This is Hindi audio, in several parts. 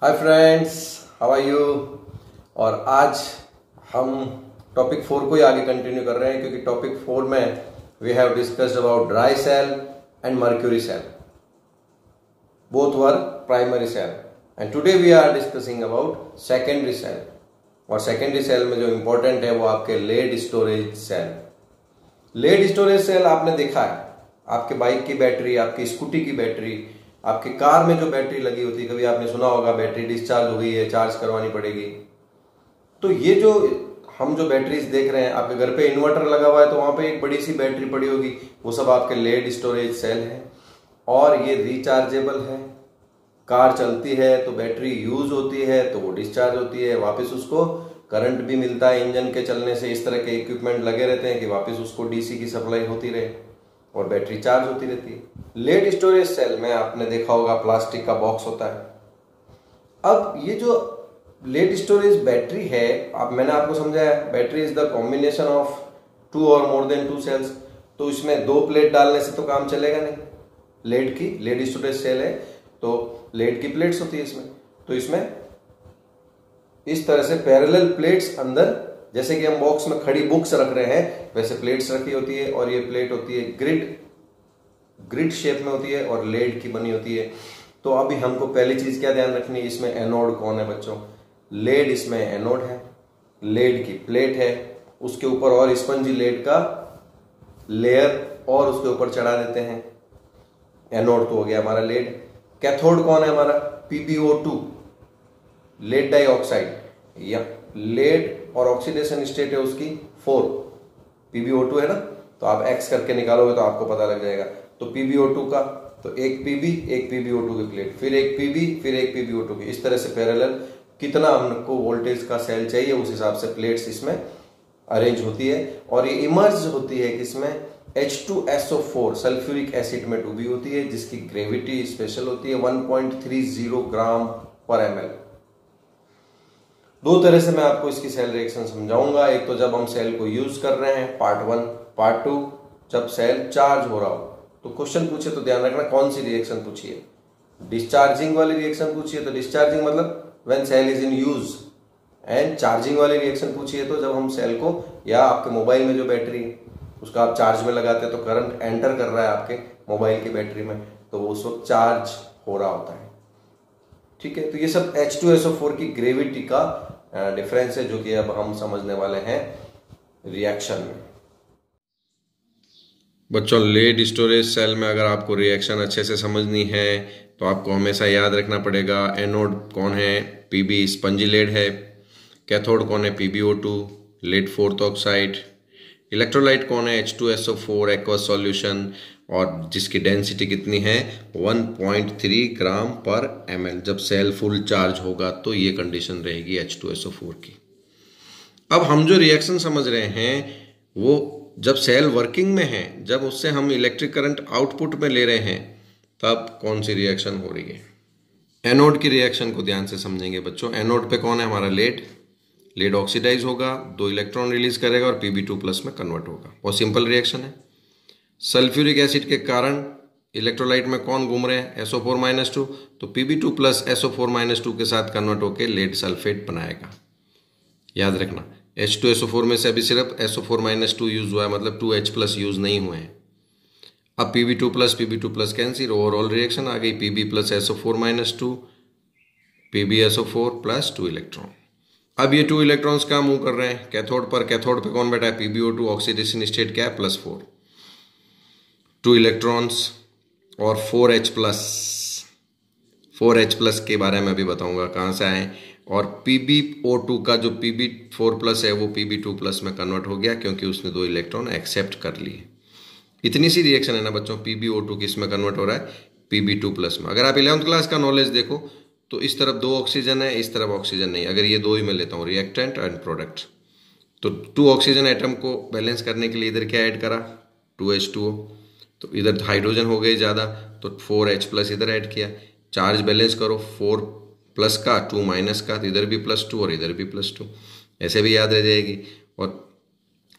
Hi friends, how are you. और आज हम टॉपिक 4 को ही आगे कंटिन्यू कर रहे हैं, क्योंकि टॉपिक 4 में we have discussed about dry cell and mercury cell, both were primary cell, and today we are discussing about secondary cell. और सेकेंडरी सेल में जो इंपॉर्टेंट है वो आपके lead storage cell. Lead storage cell आपने देखा है, आपके बाइक की बैटरी, आपकी स्कूटी की बैटरी, आपकी कार में जो बैटरी लगी होती है, कभी आपने सुना होगा बैटरी डिस्चार्ज हो गई है, चार्ज करवानी पड़ेगी। तो ये जो हम जो बैटरीज देख रहे हैं, आपके घर पे इन्वर्टर लगा हुआ है तो वहां पे एक बड़ी सी बैटरी पड़ी होगी, वो सब आपके लेड स्टोरेज सेल है। और ये रिचार्जेबल है। कार चलती है तो बैटरी यूज होती है तो वो डिस्चार्ज होती है, वापस उसको करंट भी मिलता है इंजन के चलने से। इस तरह के इक्विपमेंट लगे रहते हैं कि वापस उसको डीसी की सप्लाई होती रहे और बैटरी चार्ज होती रहती है। लेड स्टोरेज सेल में आपने देखा होगा प्लास्टिक का बॉक्स होता है। अब ये जो लेड स्टोरेज बैटरी है, अब मैंने आपको समझाया battery is the combination of 2 और मोर देन 2 सेल्स। तो इसमें 2 प्लेट डालने से तो काम चलेगा नहीं। लेड स्टोरेज सेल है तो लेड की प्लेट्स होती है इसमें, तो इसमें इस तरह से पैरेलल प्लेट्स अंदर, जैसे कि हम बॉक्स में खड़ी बुक्स रख रहे हैं वैसे प्लेट्स रखी होती है। और ये प्लेट होती है ग्रिड शेप में होती है और लेड की बनी होती है। तो अभी हमको पहली चीज क्या ध्यान रखनी है, इसमें एनोड कौन है बच्चों। लेड इसमें एनोड है, लेड की प्लेट है, उसके ऊपर और स्पंजी लेड का लेयर और उसके ऊपर चढ़ा देते हैं। एनोड तो हो गया हमारा लेड। कैथोड कौन है हमारा, PbO2 लेड डाइऑक्साइड, या लेड और ऑक्सीडेशन स्टेट है उसकी 4, PbO2 है ना। तो आप X करके निकालोगे तो आपको पता लग जाएगा। तो PbO2 का तो एक Pb एक PbO2 की प्लेट, फिर एक Pb फिर एक PbO2 की, इस तरह से पैरेलल कितना हमको वोल्टेज का सेल चाहिए उस हिसाब से प्लेट्स इसमें अरेंज होती है। और ये इमर्ज होती है किसमें, H2SO4 सल्फ्यूरिक एसिड में डूबी होती है, जिसकी ग्रेविटी स्पेशल होती है 1.30 ग्राम पर ml। 2 तरह से मैं आपको इसकी सेल रिएक्शन समझाऊंगा। एक तो जब हम सेल को यूज कर रहे हैं, पार्ट 1। पार्ट 2 जब सेल चार्ज हो रहा हो। तो क्वेश्चन पूछे तो ध्यान रखना कौन सी रिएक्शन पूछी है। डिस्चार्जिंग वाली रिएक्शन पूछी है तो डिस्चार्जिंग मतलब when cell is in use, and charging वाली रिएक्शन पूछी है तो जब हम सेल को, या आपके मोबाइल में जो बैटरी है उसका आप चार्ज में लगाते हैं तो करंट एंटर कर रहा है आपके मोबाइल की बैटरी में, तो वो उस वक्त चार्ज हो रहा होता है। ठीक है, तो ये सब H2SO4 की ग्रेविटी का डिफरेंस है, जो कि अब हम समझने वाले हैं रिएक्शन में। बच्चों, लेड स्टोरेज सेल में अगर आपको रिएक्शन अच्छे से समझनी है तो आपको हमेशा याद रखना पड़ेगा एनोड कौन है, Pb स्पंजी लेड है। कैथोड कौन है, PbO2 lead 4th oxide. Electrolyte कौन है, H2SO4 एक्वस सॉल्यूशन, और जिसकी डेंसिटी कितनी है 1.3 ग्राम पर ml। जब सेल फुल चार्ज होगा तो ये कंडीशन रहेगी H2SO4 की। अब हम जो रिएक्शन समझ रहे हैं वो जब सेल वर्किंग में है, जब उससे हम इलेक्ट्रिक करंट आउटपुट में ले रहे हैं, तब कौन सी रिएक्शन हो रही है। एनोड की रिएक्शन को ध्यान से समझेंगे बच्चों। एनोड पे कौन है हमारा, लेड ऑक्सीडाइज होगा, 2 इलेक्ट्रॉन रिलीज करेगा और Pb2+ में कन्वर्ट होगा। बहुत सिंपल रिएक्शन है। सल्फ्यूरिक एसिड के कारण इलेक्ट्रोलाइट में कौन घूम रहे हैं, SO4-2, तो Pb2+ SO4-2 के साथ कन्वर्ट होकर लेड सल्फेट बनाएगा। याद रखना H2SO4 में से अभी सिर्फ SO4-2 यूज हुआ है, मतलब 2H+ यूज नहीं हुए हैं। अब Pb2+ कैंसिल, ओवरऑल रिएक्शन आ गई Pb + SO4-2 PbSO4 + 2 इलेक्ट्रॉन। अब ये 2 इलेक्ट्रॉन्स का मूव कर रहे हैं कैथोड पर। कैथोड पे कौन बैठा है, PbO2 ऑक्सीडेशन स्टेट क्या है, +4, 2 इलेक्ट्रॉन्स और 4H+ के बारे में अभी बताऊंगा कहाँ से आए। और PbO2 का जो Pb4+ है वो Pb2+ में कन्वर्ट हो गया, क्योंकि उसने 2 इलेक्ट्रॉन एक्सेप्ट कर लिए। इतनी सी रिएक्शन है ना बच्चों। PbO2 किस में कन्वर्ट हो रहा है, Pb2+ में। अगर आप 11th क्लास का नॉलेज देखो तो इस तरफ 2 ऑक्सीजन है, इस तरफ ऑक्सीजन नहीं। अगर ये 2 ही मैं लेता हूँ, रिएक्टेंट एंड प्रोडक्ट, तो 2 ऑक्सीजन एटम को बैलेंस करने के लिए इधर क्या ऐड करा, 2H2O। तो इधर हाइड्रोजन हो गए ज़्यादा तो 4H+ इधर ऐड किया। चार्ज बैलेंस करो, 4+ का 2- का, तो इधर भी +2 और इधर भी +2, ऐसे भी याद रह जाएगी। और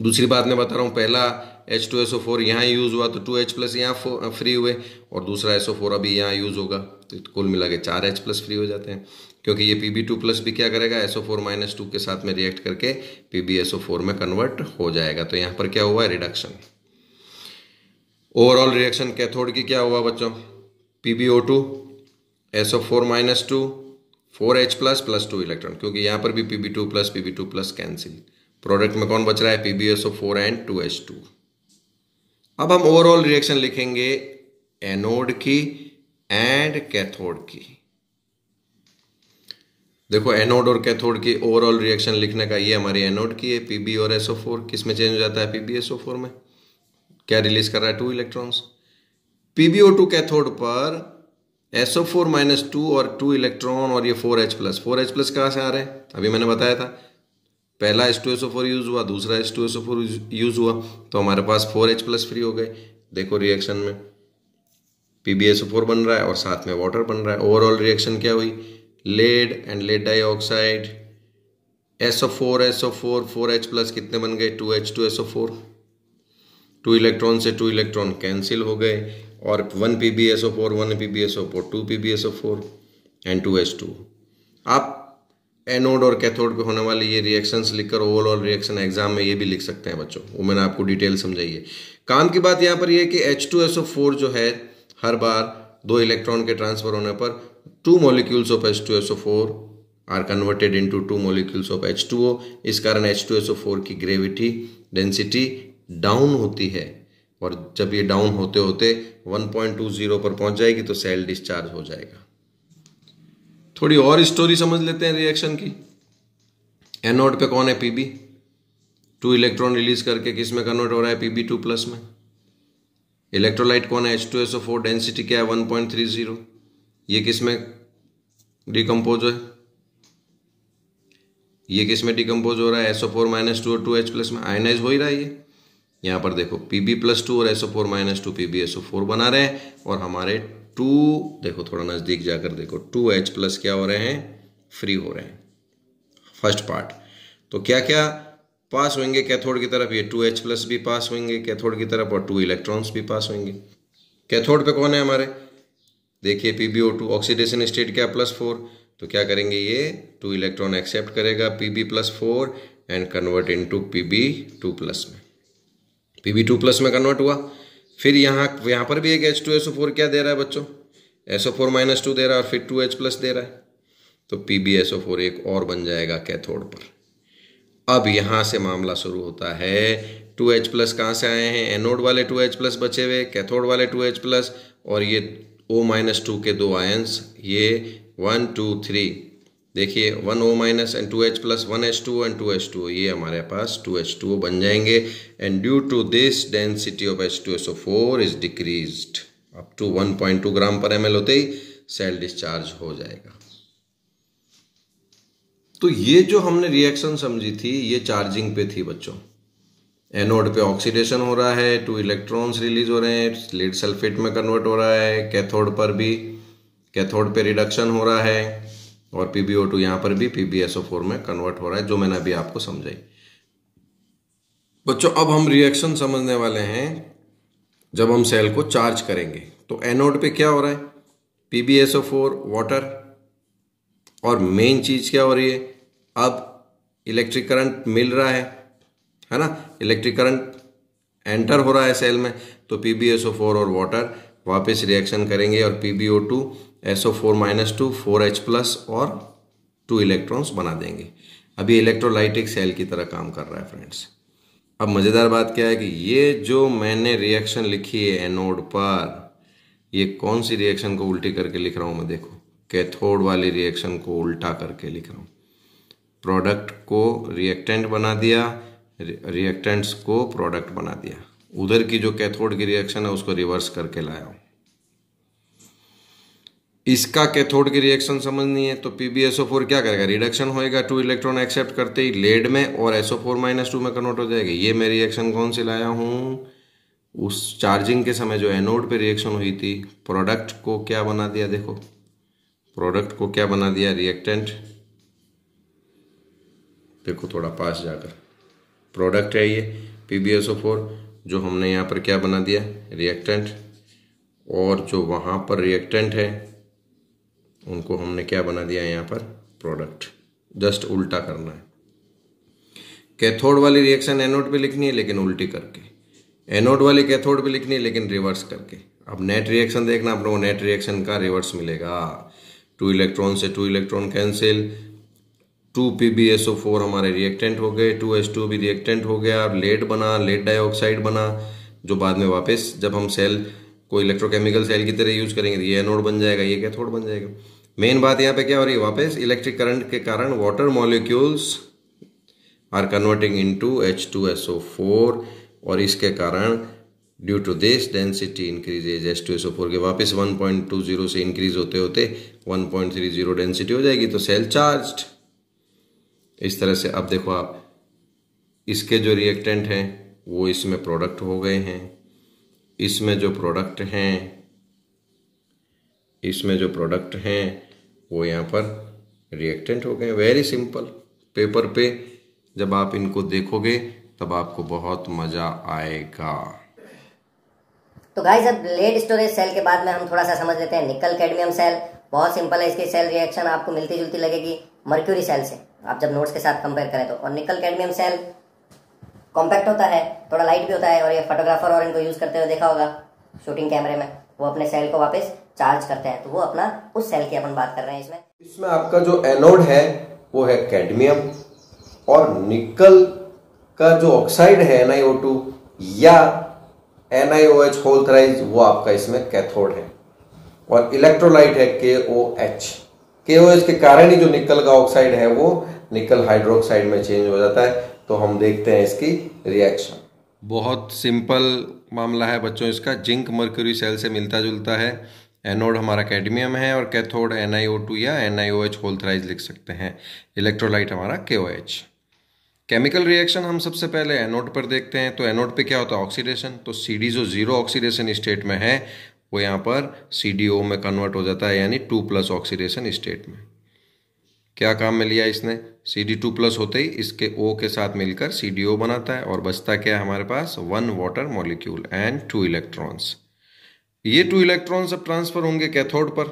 दूसरी बात मैं बता रहा हूँ, पहला H2SO4 यहाँ यूज़ हुआ तो 2H प्लस यहाँ फ्री हुए और दूसरा SO4 अभी यहाँ यूज़ होगा, तो कुल मिला के 4H प्लस फ्री हो जाते हैं, क्योंकि ये Pb2 प्लस भी क्या करेगा, SO4-2 के साथ में रिएक्ट करके PbSO4 में कन्वर्ट हो जाएगा। तो यहाँ पर क्या हुआ, रिडक्शन। ओवरऑल रिएक्शन कैथोड की क्या हुआ बच्चों, PbO2 SO4-2 4H plus 2 electron, क्योंकि यहाँ पर भी Pb2 प्लस कैंसिल। प्रोडक्ट में कौन बच रहा है, PbSO4 एंड 2H2। अब हम ओवरऑल रिएक्शन लिखेंगे एनोड की एंड कैथोड की। देखो एनोड और कैथोड की ओवरऑल रिएक्शन लिखने का, ये हमारी एनोड की है, Pb और SO4 किस में चेंज हो जाता है, PbSO4 में। क्या रिलीज कर रहा है, 2 इलेक्ट्रॉन्स। PbO2 कैथोड पर SO4-2 और 2 इलेक्ट्रॉन और ये 4H प्लस कहाँ से आ रहे हैं, अभी मैंने बताया था, पहला H2SO4 यूज हुआ, दूसरा H2SO4 यूज हुआ, तो हमारे पास 4H प्लस फ्री हो गए। देखो रिएक्शन में PbSO4 बन रहा है और साथ में वाटर बन रहा है। ओवरऑल रिएक्शन क्या हुई, lead and lead dioxide SO4 4H plus कितने बन गए, 2H2SO4, 2 इलेक्ट्रॉन से 2 इलेक्ट्रॉन कैंसिल हो गए और 1 PbSO4 1 PbSO4 2 PbSO4 and 2H2। आप एनोड और कैथोड पे होने वाली ये रिएक्शंस लिखकर ओवरऑल रिएक्शन एग्जाम में ये भी लिख सकते हैं बच्चों, वो मैंने आपको डिटेल समझाई है। काम की बात यहाँ पर ये है कि H2SO4 जो है हर बार 2 इलेक्ट्रॉन के ट्रांसफर होने पर 2 molecules of H2SO4 are converted into 2 molecules of H2O। इस कारण H2SO4 की ग्रेविटी डेंसिटी डाउन होती है और जब ये डाउन होते होते 1.20 पर पहुंच जाएगी तो सेल डिस्चार्ज हो जाएगा। थोड़ी और स्टोरी समझ लेते हैं रिएक्शन की। एनोड पे कौन है, Pb, 2 इलेक्ट्रॉन रिलीज करके किस में कन्वर्ट हो रहा है, Pb2 प्लस में। इलेक्ट्रोलाइट कौन है, H2SO4, डेंसिटी क्या है 1.30, ये किस में डिकम्पोज है, ये किस में डिकम्पोज हो रहा है, SO4-2 और 2H प्लस में आयनाइज हो ही रहा है ये। यहाँ पर देखो Pb+2 और SO4-2 PbSO4 बना रहे हैं और हमारे 2, देखो थोड़ा नज़दीक जाकर देखो, 2H प्लस क्या हो रहे हैं, फ्री हो रहे हैं। फर्स्ट पार्ट तो क्या क्या पास होंगे कैथोड की तरफ, ये 2H प्लस भी पास होंगे कैथोड की तरफ और 2 इलेक्ट्रॉन्स भी पास होंगे। कैथोड पे कौन है हमारे, देखिए PbO2 ऑक्सीडेशन स्टेट क्या +4, तो क्या करेंगे, ये 2 इलेक्ट्रॉन एक्सेप्ट करेगा Pb+4 and convert into Pb2 plus में। Pb2 प्लस में कन्वर्ट हुआ, फिर यहाँ पर भी एक H2SO4 क्या दे रहा है बच्चों, SO4-2 दे रहा है और फिर 2H प्लस दे रहा है, तो PbSO4 एक और बन जाएगा कैथोड पर। अब यहाँ से मामला शुरू होता है, 2H प्लस कहाँ से आए हैं, एनोड वाले 2H प्लस बचे हुए, कैथोड वाले 2H प्लस और ये O-2 के 2 आयंस, ये 1 2 3, देखिए 1 O- and 2H plus 1 H2O and 2 H2O, ये हमारे पास 2 H2O बन जाएंगे। And due to this density of H2SO4 is decreased up to 1.2 gram per ml होते ही सेल डिस्चार्ज हो जाएगा। तो ये जो हमने रिएक्शन समझी थी ये चार्जिंग पे थी बच्चों। एनोड पे ऑक्सीडेशन हो रहा है, 2 इलेक्ट्रॉन्स रिलीज हो रहे हैं, लीड सल्फेट में कन्वर्ट हो रहा है, कैथोड पर भी, कैथोड पे रिडक्शन हो रहा है और PbO2 यहाँ पर भी PbSO4 में कन्वर्ट हो रहा है, जो मैंने अभी आपको समझाई। बच्चों अब हम रिएक्शन समझने वाले हैं जब हम सेल को चार्ज करेंगे। तो एनोड पे क्या हो रहा है, PbSO4 वाटर, और मेन चीज क्या हो रही है, अब इलेक्ट्रिक करंट मिल रहा है ना, इलेक्ट्रिक करंट एंटर हो रहा है सेल में, तो PbSO4 और वाटर वापस रिएक्शन करेंगे और PbO2 SO4-2 4H प्लस और 2 इलेक्ट्रॉन्स बना देंगे। अभी इलेक्ट्रोलाइटिक सेल की तरह काम कर रहा है फ्रेंड्स। अब मज़ेदार बात क्या है कि ये जो मैंने रिएक्शन लिखी है एनोड पर, ये कौन सी रिएक्शन को उल्टी करके लिख रहा हूँ मैं, देखो कैथोड वाली रिएक्शन को उल्टा करके लिख रहा हूँ। प्रोडक्ट को रिएक्टेंट बना दिया, रिएक्टेंट्स को प्रोडक्ट बना दिया, उधर की जो कैथोड की रिएक्शन है उसको रिवर्स करके लाया हूँ। इसका कैथोड की रिएक्शन समझनी है तो PbSO4 क्या करेगा, रिडक्शन होएगा, 2 इलेक्ट्रॉन एक्सेप्ट करते ही लेड में और SO4-2 में कन्वर्ट हो जाएगा। ये मैं रिएक्शन कौन सी लाया हूँ, उस चार्जिंग के समय जो एनोड पे रिएक्शन हुई थी, प्रोडक्ट को क्या बना दिया, देखो प्रोडक्ट को क्या बना दिया, रिएक्टेंट, देखो थोड़ा पास जाकर, प्रोडक्ट है ये PbSO4 जो हमने यहाँ पर क्या बना दिया, रिएक्टेंट, और जो वहाँ पर रिएक्टेंट है उनको हमने क्या बना दिया यहाँ पर, प्रोडक्ट। जस्ट उल्टा करना है। कैथोड वाली रिएक्शन एनोड पे लिखनी है लेकिन उल्टी करके, एनोड वाली कैथोड पे लिखनी है लेकिन रिवर्स करके। अब नेट रिएक्शन देखना, आप लोगों को नेट रिएक्शन का रिवर्स मिलेगा। 2 इलेक्ट्रॉन से 2 इलेक्ट्रॉन कैंसिल, 2 PbSO4 हमारे रिएक्टेंट हो गए, 2H2 भी रिएक्टेंट हो गया, लेड बना, लेड डाइऑक्साइड बना, जो बाद में वापस जब हम सेल को इलेक्ट्रोकेमिकल सेल की तरह यूज करेंगे तो ये एनोड बन जाएगा, ये कैथोड बन जाएगा। मेन बात यहाँ पे क्या हो रही है, वापस इलेक्ट्रिक करंट के कारण water molecules are converting into H2SO4, और इसके कारण due to this density increases. H2SO4 के वापस 1.20 से इंक्रीज होते होते 1.30 डेंसिटी हो जाएगी, तो सेल चार्ज्ड। इस तरह से अब देखो आप, इसके जो रिएक्टेंट हैं वो इसमें प्रोडक्ट हो गए हैं, इसमें जो प्रोडक्ट हैं वो यहाँ पर रिएक्टेंट हो गए। Very simple. पेपर पे जब आप इनको देखोगे तब आपको बहुत मजा आएगा। तो गाइस, अब लेड स्टोरेज सेल के बाद में हम थोड़ा सा समझ लेते हैं निकल कैडमियम सेल। बहुत सिंपल है, इसकी सेल रिएक्शन आपको मिलती जुलती लगेगी मर्क्यूरी सेल से, आप जब नोट्स के साथ कंपेयर करें तो। और निकल कैडमियम सेल कॉम्पैक्ट होता है, थोड़ा लाइट भी होता है, और ये फोटोग्राफर और इनको यूज करते हुए देखा होगा शूटिंग कैमरे में, वो अपने सेल को वापस चार्ज करते हैं। तो वो अपना उस सेल की अपन बात कर रहे हैं इसमें आपका जो एनोड है वो है कैडमियम, और निकल का जो ऑक्साइड है NiO2 या NiOH होल थ्राइज, वो आपका इसमें कैथोड है, और इलेक्ट्रोलाइट है KOH। KOH के कारण ही जो निकल का ऑक्साइड है वो निकल हाइड्रोक्साइड में चेंज हो जाता है। तो हम देखते हैं इसकी रिएक्शन। बहुत सिंपल मामला है बच्चों इसका। जिंक मर्क्यूरी सेल से मिलता जुलता है। एनोड हमारा कैडमियम है और कैथोड NiO2 या NiOH होल थ्राइज लिख सकते हैं। इलेक्ट्रोलाइट हमारा KOH। केमिकल रिएक्शन हम सबसे पहले एनोड पर देखते हैं। तो एनोड पे क्या होता है, ऑक्सीडेशन। तो CD जो जीरो ऑक्सीडेशन स्टेट में है वो यहाँ पर CDO में कन्वर्ट हो जाता है, यानी 2+ ऑक्सीडेशन स्टेट में। क्या काम में लिया इसने, CD2+ होते ही इसके O के साथ मिलकर CDO बनाता है, और बचता क्या है हमारे पास, 1 वाटर मॉलिक्यूल एंड 2 इलेक्ट्रॉन्स। ये 2 इलेक्ट्रॉन्स अब ट्रांसफर होंगे कैथोड पर।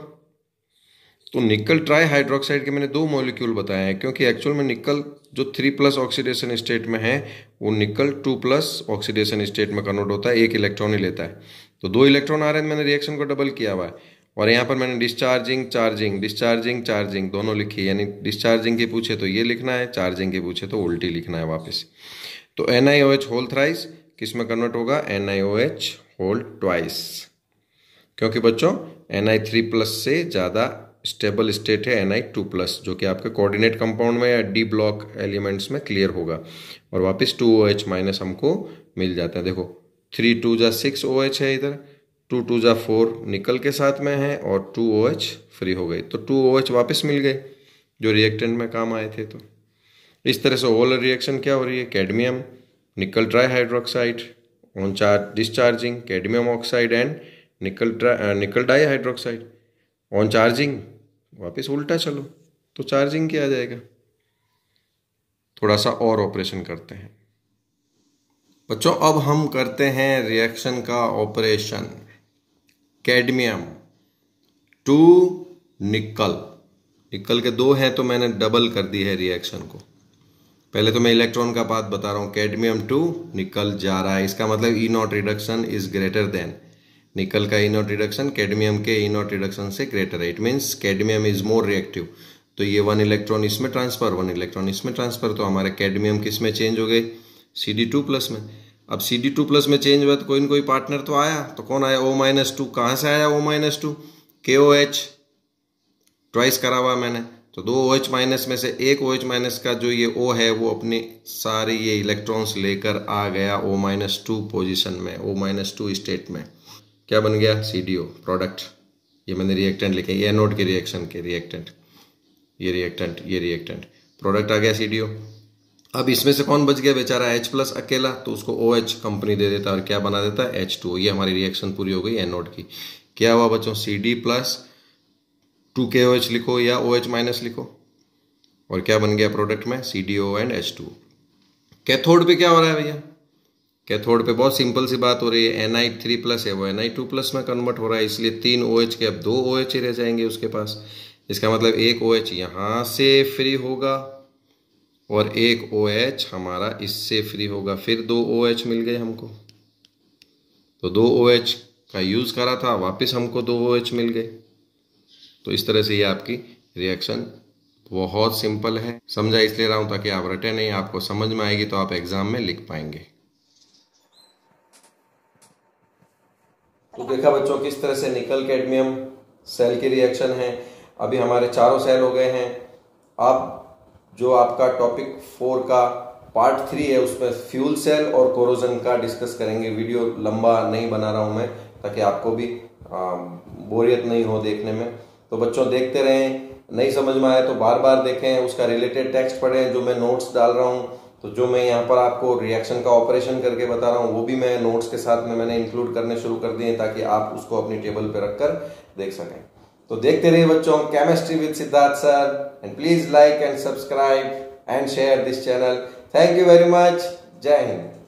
तो निकल ट्राई हाइड्रोक्साइड के मैंने 2 मॉलिक्यूल बताए हैं, क्योंकि एक्चुअल में निकल जो 3+ ऑक्सीडेशन स्टेट में है वो निकल 2+ ऑक्सीडेशन स्टेट में कन्वर्ट होता है, 1 इलेक्ट्रॉन ही लेता है। तो 2 इलेक्ट्रॉन आ रहे हैं, मैंने रिएक्शन को डबल किया हुआ है। और यहाँ पर मैंने डिस्चार्जिंग चार्जिंग डिस्चार्जिंग चार्जिंग दोनों लिखी, यानी डिस्चार्जिंग की पूछे तो ये लिखना है, चार्जिंग की पूछे तो उल्टी लिखना है वापस। तो NiOH होल थ्राइस किस में कन्वर्ट होगा, NiOH होल ट्वाइस, क्योंकि बच्चों Ni3+ से ज़्यादा स्टेबल स्टेट है Ni2+, जो कि आपके कोऑर्डिनेट कंपाउंड में या D ब्लॉक एलिमेंट्स में क्लियर होगा। और वापस 2OH- हमको मिल जाते हैं। देखो 3 2 जा 6 OH है इधर, 2 2 जा 4 निकल के साथ में है, और 2 OH फ्री हो गई। तो 2 OH वापस मिल गए जो रिएक्टेंट में काम आए थे। तो इस तरह से होल रिएक्शन क्या हो रही है, cadmium nickel tri hydroxide on charge discharging cadmium oxide and nickel di hydroxide on charging. वापस उल्टा चलो तो चार्जिंग क्या आ जाएगा। थोड़ा सा और ऑपरेशन करते हैं बच्चों। अब हम करते हैं रिएक्शन का ऑपरेशन। कैडमियम टू निकल, निकल के 2 हैं तो मैंने डबल कर दी है रिएक्शन को। पहले तो मैं इलेक्ट्रॉन का बात बता रहा हूं, कैडमियम टू निकल जा रहा है, इसका मतलब E0 reduction is greater than, निकल का E0 रिडक्शन कैडमियम के E0 रिडक्शन से ग्रेटर है। It means cadmium is more reactive. तो ये 1 इलेक्ट्रॉन इसमें ट्रांसफर, 1 इलेक्ट्रॉन इसमें ट्रांसफर, तो हमारे कैडमियम किस में चेंज हो गए, CD2+ में। अब CD2+ में चेंज हुआ तो कोई न कोई पार्टनर तो आया, तो कौन आया, O-2। कहाँ से आया O-2, KOH ट्वाइस करा हुआ मैंने। तो 2 OH- में से एक OH- का जो ये O है वो अपने सारे ये इलेक्ट्रॉन्स लेकर आ गया O-2 पोजीशन में, O-2 स्टेट में। क्या बन गया, CDO प्रोडक्ट। ये मैंने रिएक्टेंट लिखे, ये एनोड के रिएक्शन के रिएक्टेंट, ये रिएक्टेंट प्रोडक्ट आ गया CDO। अब इसमें से कौन बच गया बेचारा, H+ अकेला, तो उसको OH कंपनी दे देता है और क्या बना देता है, H2O। ये हमारी रिएक्शन पूरी हो गई एनोड की। क्या हुआ बच्चों, CD+ 2KOH लिखो या OH- लिखो, और क्या बन गया प्रोडक्ट में, CDO एंड H2O। कैथोड पे क्या हो रहा है भैया, कैथोड पे बहुत सिंपल सी बात हो रही है, Na3+ है वो Na2+ में कन्वर्ट हो रहा है, इसलिए 3 OH के अब 2 OH ही रह जाएंगे उसके पास। इसका मतलब एक OH यहाँ से फ्री होगा और एक OH हमारा इससे फ्री होगा, फिर 2 OH मिल गए हमको। तो 2 OH का यूज़ करा था, वापस हमको 2 OH मिल गए। तो इस तरह से ये आपकी रिएक्शन बहुत सिंपल है। समझा इसलिए रहा हूँ ताकि आप रटे नहीं, आपको समझ में आएगी तो आप एग्जाम में लिख पाएंगे। तो देखा बच्चों किस तरह से निकल कैडमियम सेल की रिएक्शन है। अभी हमारे चारों सेल हो गए हैं। अब जो आपका टॉपिक 4 का पार्ट 3 है उसमें फ्यूल सेल और कोरोजन का डिस्कस करेंगे। वीडियो लंबा नहीं बना रहा हूं मैं ताकि आपको भी बोरियत नहीं हो देखने में। तो बच्चों देखते रहें, नहीं समझ में आया तो बार बार देखें, उसका रिलेटेड टेक्स्ट पढ़ें जो मैं नोट्स डाल रहा हूं। तो जो मैं यहाँ पर आपको रिएक्शन का ऑपरेशन करके बता रहा हूँ वो भी मैं नोट्स के साथ में मैंने इंक्लूड करने शुरू कर दिए ताकि आप उसको अपनी टेबल पे रखकर देख सकें। तो देखते रहिए बच्चों chemistry with Siddharth sir, and please like and subscribe and share this channel. Thank you very much. जय हिंद।